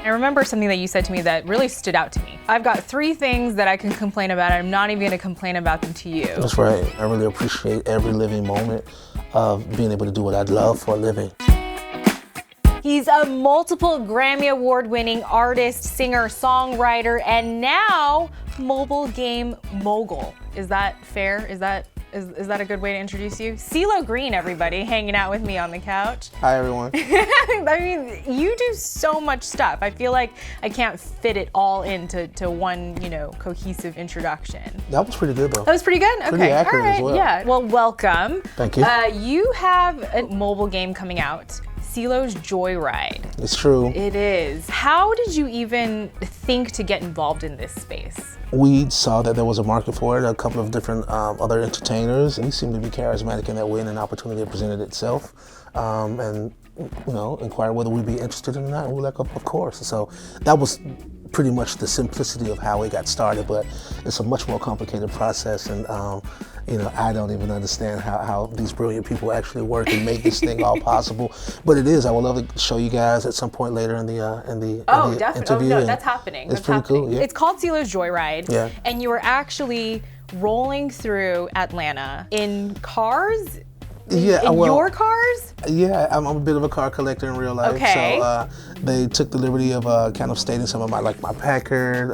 I remember something that you said to me that really stood out to me. I've got 3 things that I can complain about, and I'm not even gonna complain about them to you. That's right. I really appreciate every living moment of being able to do what I love for a living. He's a multiple Grammy Award-winning artist, singer, songwriter, and now mobile game mogul. Is that fair? Is that a good way to introduce you? CeeLo Green, everybody, hanging out with me on the couch. Hi, everyone. I mean, you do so much stuff. I feel like I can't fit it all into one, cohesive introduction. That was pretty good, though. That was pretty good? Okay, pretty accurate all right, as well. Yeah. Well, welcome. Thank you. You have a mobile game coming out, CeeLo's Joyride. It's true. It is. How did you even think to get involved in this space? We saw that there was a market for it, a couple of different other entertainers, and we seemed to be charismatic in that way, and an opportunity presented itself. And inquired whether we'd be interested in it or not, and we were like, of course. So that was pretty much the simplicity of how it got started, but it's a much more complicated process, and I don't even understand how these brilliant people actually work and make this thing all possible. But it is. I would love to show you guys at some point later in the interview. Oh, no, that's happening. It's pretty cool. Yeah. It's called CeeLo's Joyride. Yeah. And you were actually rolling through Atlanta in cars. Yeah, your cars? Yeah, I'm a bit of a car collector in real life. Okay. So they took the liberty of kind of stating some of my Packard,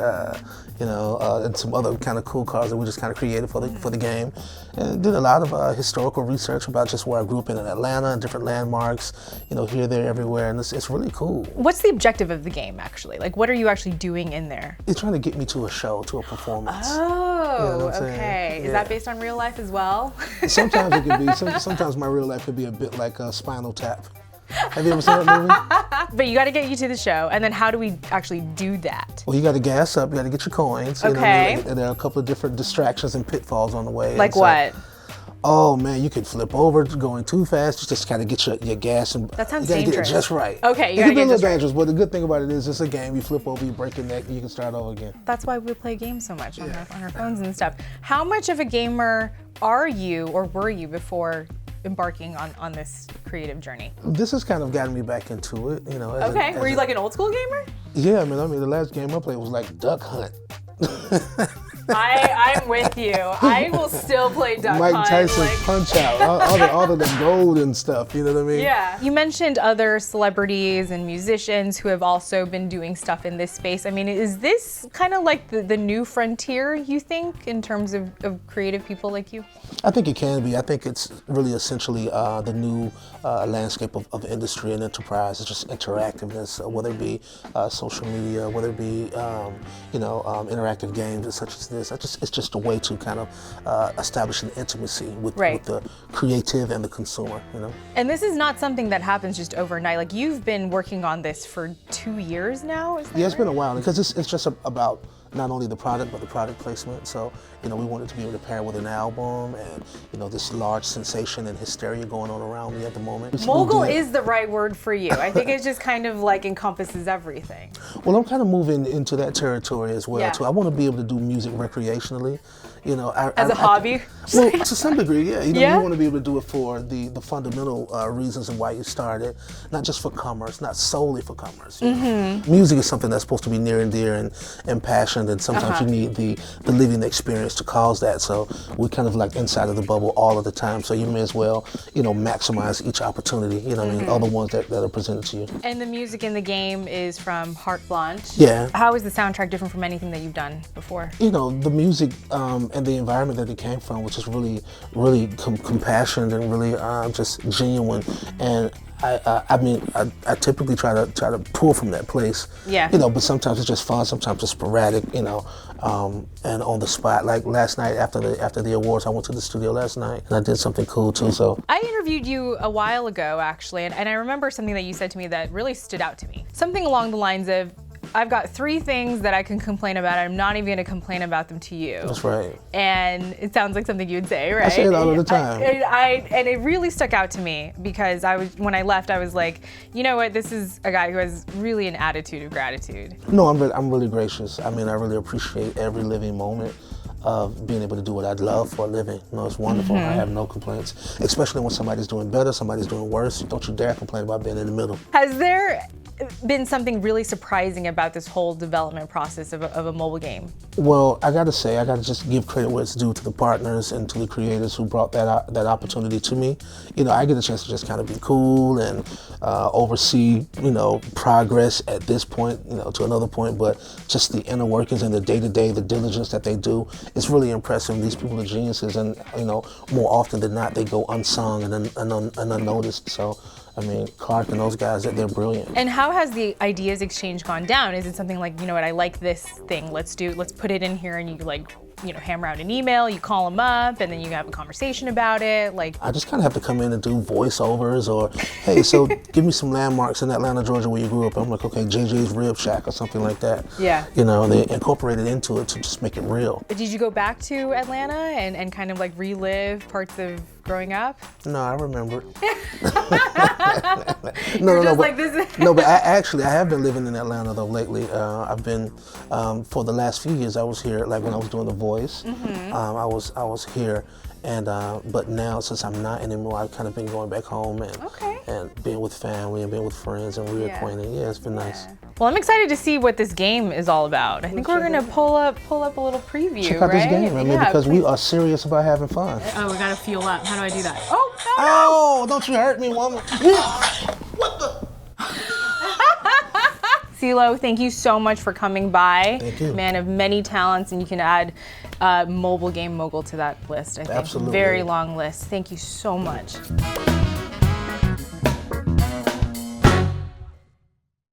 and some other kind of cool cars that we just kind of created for the game, and did a lot of historical research about just where I grew up in Atlanta and different landmarks, here, there, everywhere, and it's really cool. What's the objective of the game, actually? Like, what are you actually doing in there? It's trying to get me to a show, to a performance. Oh, okay. Yeah. Is that based on real life as well? Sometimes it can be. Sometimes my real life could be a bit like a Spinal Tap. Have you ever seen that movie? But you got to get you to the show, and then how do we actually do that? Well, you got to gas up, you got to get your coins. Okay. And there are a couple of different distractions and pitfalls on the way. Like what? Oh man, you could flip over going too fast. Just kind of get your gas, and that sounds you gotta dangerous. Get it just right. Okay, you gotta gotta get it a little just dangerous, but the good thing about it is it's a game. You flip over, you break your neck, and you can start over again. That's why we play games so much on our phones and stuff. How much of a gamer are you, or were you, before embarking on this creative journey? This has kind of gotten me back into it, Okay, were you like an old school gamer? Yeah, the last game I played was like Duck Hunt. I'm with you. I will still play Duck Hunt. Mike Tyson's Punch Out, all of the gold and stuff, you know what I mean? Yeah. You mentioned other celebrities and musicians who have also been doing stuff in this space. I mean, is this kind of like the new frontier, you think, in terms of creative people like you? I think it can be. I think it's really essentially the new landscape of industry and enterprise. It's just interactiveness, whether it be social media, whether it be interactive games such as this. It's just a way to kind of establish an intimacy with the creative and the consumer. And this is not something that happens just overnight. Like, you've been working on this for 2 years now. Is that right? It's been a while, because it's just about not only the product, but the product placement. So, we wanted to be able to pair with an album and, this large sensation and hysteria going on around me at the moment. Mogul is the right word for you. I think it just kind of like encompasses everything. Well, I'm kind of moving into that territory as well, too. I want to be able to do music recreationally. As a hobby? Well, to some degree, yeah. You want to be able to do it for the fundamental reasons and why you started, not just for commerce, not solely for commerce. Music is something that's supposed to be near and dear and impassioned, and sometimes you need the living experience to cause that. So we're kind of like inside of the bubble all of the time. So you may as well, maximize each opportunity. All the ones that are presented to you. And the music in the game is from Heart Blanche. Yeah. How is the soundtrack different from anything that you've done before? The music and the environment that it came from, which is really, really compassionate and really just genuine. And I typically try to pull from that place. Yeah. But sometimes it's just fun, sometimes it's sporadic, and on the spot. Like last night after the awards, I went to the studio last night and I did something cool too. So I interviewed you a while ago, actually, and I remember something that you said to me that really stood out to me. Something along the lines of, I've got 3 things that I can complain about, and I'm not even gonna complain about them to you. That's right. And it sounds like something you would say, right? I say it all the time. And it really stuck out to me, because when I left, I was like, you know what, this is a guy who has really an attitude of gratitude. No, I'm really gracious. I really appreciate every living moment of being able to do what I love for a living. It's wonderful. I have no complaints, especially when somebody's doing better, somebody's doing worse. Don't you dare complain about being in the middle. Has there been something really surprising about this whole development process of a mobile game? Well, I gotta say, I gotta just give credit where it's due to the partners and to the creators who brought that opportunity to me. You know, I get a chance to just kind of be cool and oversee, you know, progress at this point, you know, to another point, but just the inner workings and the day-to-day, the diligence that they do, it's really impressive. These people are geniuses, and, you know, more often than not, they go unsung and unnoticed. So, I mean, Clark and those guys, they're brilliant. And how has the ideas exchange gone down? Is it something like, you know what, I like this thing, let's put it in here, and you like, you know, hammer out an email, you call them up, and then you have a conversation about it? Like, I just kind of have to come in and do voiceovers, or, hey, so give me some landmarks in Atlanta, Georgia, where you grew up. I'm like, okay, JJ's Rib Shack or something like that. Yeah. You know, and they incorporate it into it to just make it real. did you go back to Atlanta and kind of like relive parts of growing up? No, I remember. But I have been living in Atlanta though lately. I've been for the last few years. I was here, like when I was doing The Voice. I was here, and but now since I'm not anymore, I've kind of been going back home and being with family and being with friends and reacquainting. Yeah, it's been nice. Well, I'm excited to see what this game is all about. I think we're gonna pull up a little preview. Check out this game, I mean, because we are serious about having fun. Oh, we gotta fuel up. How do I do that? Oh, no, Oh, don't you hurt me, woman. What the? CeeLo, thank you so much for coming by. Thank you. Man of many talents, and you can add mobile game mogul to that list, I think. Absolutely. Very long list. Thank you so much.